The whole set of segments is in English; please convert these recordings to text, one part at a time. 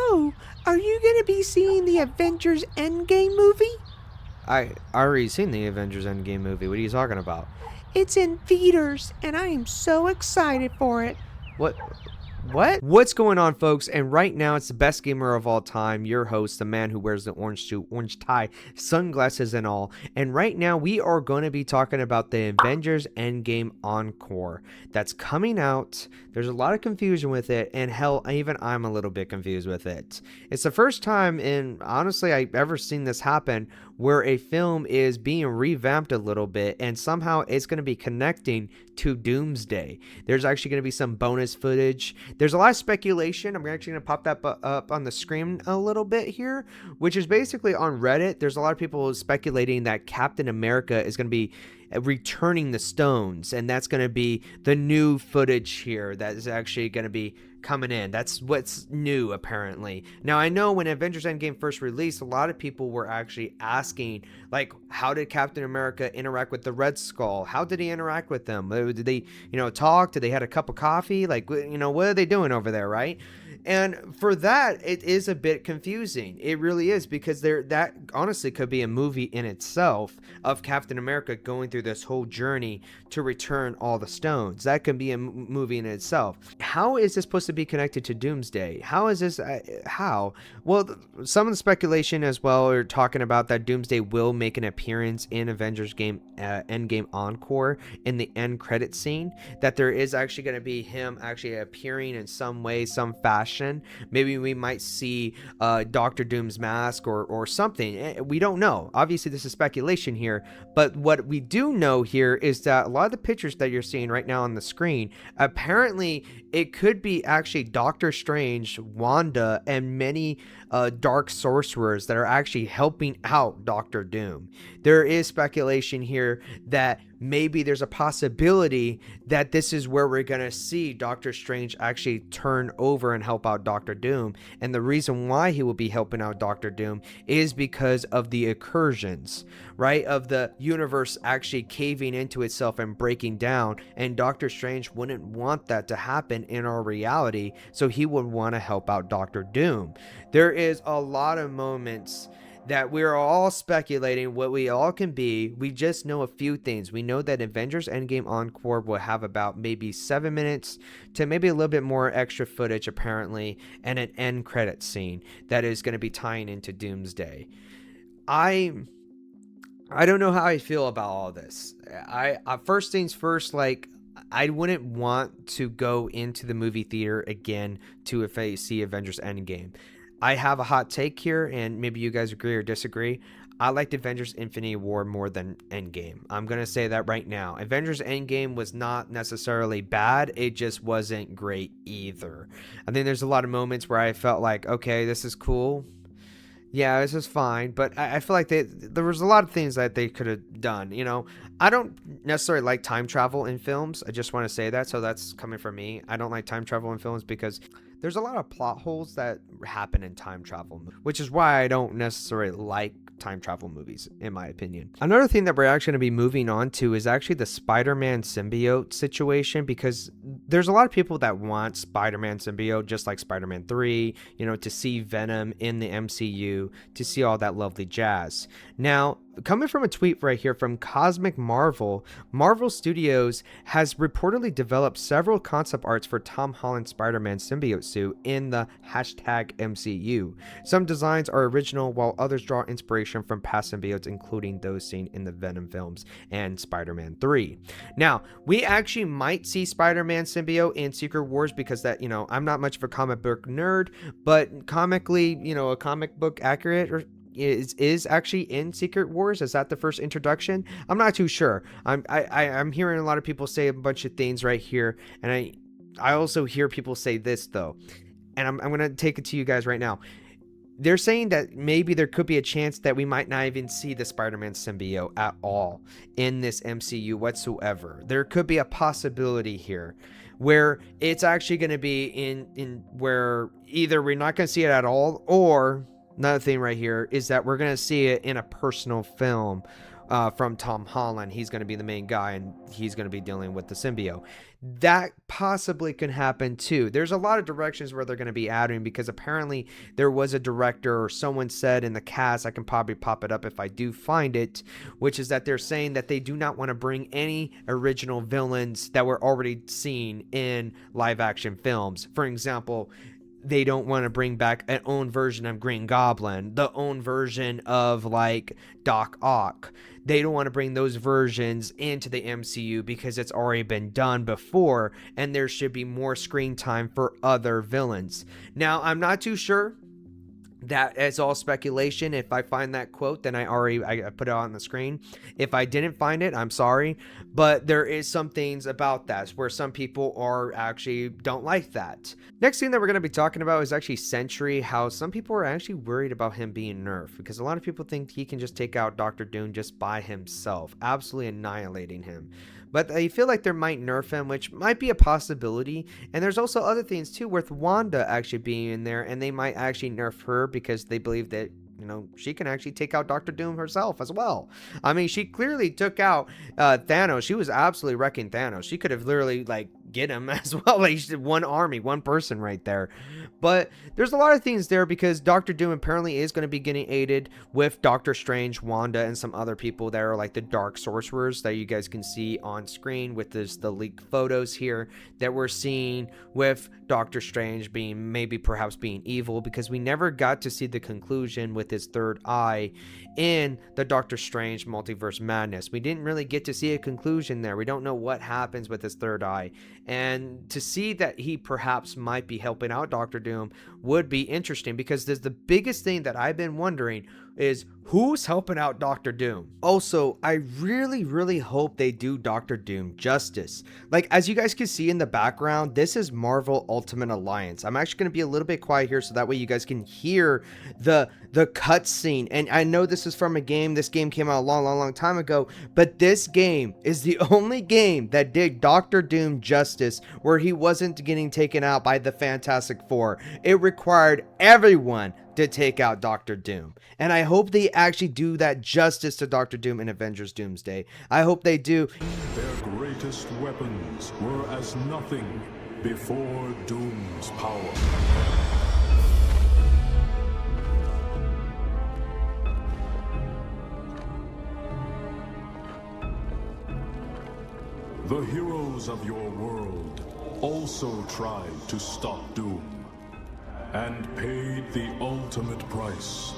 So, are you going to be seeing the Avengers Endgame movie? I already seen the Avengers Endgame movie. What are you talking about? It's in theaters, and I am so excited for it. What? What? What's going on, folks? And right now, it's the best gamer of all time, your host, the man who wears the orange suit, orange tie, sunglasses, and all. And right now, we are going to be talking about the Avengers Endgame Encore that's coming out. There's a lot of confusion with it, and hell, even I'm a little bit confused with it. It's the first time in, honestly, I've ever seen this happen where a film is being revamped a little bit, and somehow it's going to be connecting to Doomsday. There's actually going to be some bonus footage. There's a lot of speculation. I'm actually going to pop that up on the screen a little bit here, which is basically on Reddit. There's a lot of people speculating that Captain America is going to be returning the stones, and that's going to be the new footage here that is actually going to be coming in. That's what's new, apparently. Now, I know when Avengers Endgame first released, a lot of people were actually asking, like, how did Captain America interact with the Red Skull? How did he interact with them? Did they, talk? Did they had a cup of coffee? Like, what are they doing over there, right? And for that, it is a bit confusing. It really is, because that honestly could be a movie in itself of Captain America going through this whole journey to return all the stones. That could be a movie in itself. How is this supposed to be connected to Doomsday? How is this? How? Well, some of the speculation as well are talking about that Doomsday will make an appearance in Avengers Endgame Encore in the end credit scene. That there is actually going to be him actually appearing in some way, some fashion. Maybe we might see Doctor Doom's mask or something. We don't know. Obviously, this is speculation here, but what we do know here is that a lot of the pictures that you're seeing right now on the screen, apparently it could be actually Doctor Strange, Wanda, and many dark sorcerers that are actually helping out Doctor Doom. There is speculation here that maybe there's a possibility that this is where we're going to see Doctor Strange actually turn over and help out Doctor Doom. And the reason why he will be helping out Doctor Doom is because of the incursions, right? Of the universe actually caving into itself and breaking down. And Doctor Strange wouldn't want that to happen in our reality. So he would want to help out Doctor Doom. There is a lot of moments that we're all speculating what we all can be. We just know a few things. We know that Avengers Endgame Encore will have about maybe 7 minutes to maybe a little bit more extra footage, apparently, and an end credit scene that is going to be tying into Doomsday. I don't know how I feel about all this. I first things first, like, I wouldn't want to go into the movie theater again to if I see Avengers Endgame. I have a hot take here, and maybe you guys agree or disagree. I liked Avengers Infinity War more than Endgame. I'm going to say that right now. Avengers Endgame was not necessarily bad. It just wasn't great either. I think there's a lot of moments where I felt like, okay, this is cool. Yeah, this is fine, but I feel like there was a lot of things that they could have done. I don't necessarily like time travel in films. I just want to say that, so that's coming from me. I don't like time travel in films because there's a lot of plot holes that happen in time travel, which is why I don't necessarily like time travel movies, in my opinion. Another thing that we're actually going to be moving on to is actually the Spider-Man symbiote situation, because there's a lot of people that want Spider-Man symbiote, just like Spider-Man 3, to see Venom in the MCU, to see all that lovely jazz. Now, coming from a tweet right here from Cosmic Marvel, Marvel Studios has reportedly developed several concept arts for Tom Holland's Spider-Man symbiote suit in the hashtag MCU. Some designs are original, while others draw inspiration from past symbiotes, including those seen in the Venom films and Spider-Man 3. Now, we actually might see Spider-Man symbiote in Secret Wars, because that, I'm not much of a comic book nerd, but comically, a comic book accurate or is actually in Secret Wars. Is that the first introduction? I'm not too sure. I'm hearing a lot of people say a bunch of things right here, and I also hear people say this though, and I'm gonna take it to you guys right now. They're saying that maybe there could be a chance that we might not even see the Spider-Man symbiote at all in this MCU whatsoever. There could be a possibility here where it's actually going to be in where either we're not going to see it at all, or another thing right here is that we're going to see it in a personal film from Tom Holland. He's going to be the main guy, and he's going to be dealing with the symbiote. That possibly can happen too. There's a lot of directions where they're going to be adding, because apparently there was a director or someone said in the cast, I can probably pop it up if I do find it, which is that they're saying that they do not want to bring any original villains that were already seen in live action films. For example, they don't want to bring back an own version of Green Goblin, the own version of like Doc Ock. They don't want to bring those versions into the MCU because it's already been done before, and there should be more screen time for other villains. Now, I'm not too sure. That is all speculation. If I find that quote, then I put it on the screen. If I didn't find it, I'm sorry. But there is some things about that where some people are actually don't like that. Next thing that we're going to be talking about is actually Sentry, how some people are actually worried about him being nerfed, because a lot of people think he can just take out Doctor Doom just by himself, absolutely annihilating him. But they feel like there might nerf him, which might be a possibility. And there's also other things too, with Wanda actually being in there, and they might actually nerf her because they believe that, you know, she can actually take out Doctor Doom herself as well. I mean, she clearly took out Thanos. She was absolutely wrecking Thanos. She could have literally like get him as well. Like one army, one person right there. But there's a lot of things there, because Doctor Doom apparently is going to be getting aided with Doctor Strange, Wanda, and some other people that are like the dark sorcerers that you guys can see on screen with the leaked photos here that we're seeing with Doctor Strange being perhaps being evil, because we never got to see the conclusion with his third eye in the Doctor Strange Multiverse Madness. We didn't really get to see a conclusion there. We don't know what happens with his third eye. And to see that he perhaps might be helping out Doctor Doom would be interesting, because there's the biggest thing that I've been wondering is who's helping out Doctor Doom. Also, I really hope they do Doctor Doom justice. Like, as you guys can see in the background, this is Marvel Ultimate Alliance. I'm actually going to be a little bit quiet here so that way you guys can hear the cutscene. And I know this is from a game. This game came out a long time ago, but this game is the only game that did Doctor Doom justice, where he wasn't getting taken out by the Fantastic Four. It required everyone to take out Doctor Doom. And I hope they actually do that justice to Doctor Doom in Avengers Doomsday. I hope they do. Their greatest weapons were as nothing before Doom's power. The heroes of your world also tried to stop Doom, and paid the ultimate price.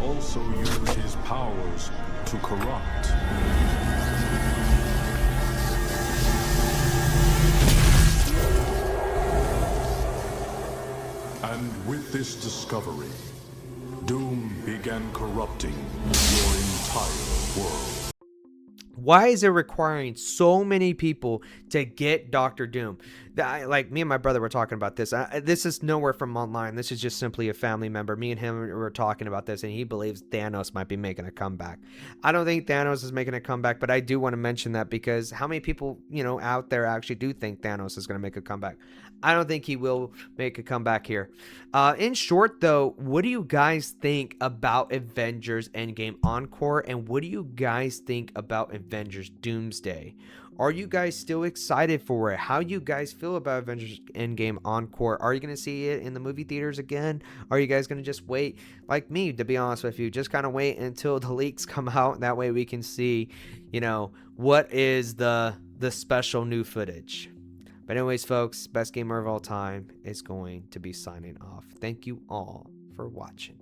Also use his powers to corrupt. And with this discovery, Doom began corrupting your entire world. Why is it requiring so many people to get Doctor Doom? Like, me and my brother were talking about this. This is nowhere from online. This is just simply a family member. Me and him were talking about this, and he believes Thanos might be making a comeback. I don't think Thanos is making a comeback, but I do want to mention that, because how many people, you know, out there actually do think Thanos is going to make a comeback? I don't think he will make a comeback here. In short, though, what do you guys think about Avengers Endgame Encore, and what do you guys think about Avengers Doomsday? Are you guys still excited for it? How you guys feel about Avengers Endgame Encore? Are you going to see it in the movie theaters again? Are you guys going to just wait, like me, to be honest with you, just kind of wait until the leaks come out? That way we can see, you know, what is the special new footage. But anyways, folks, best gamer of all time is going to be signing off. Thank you all for watching.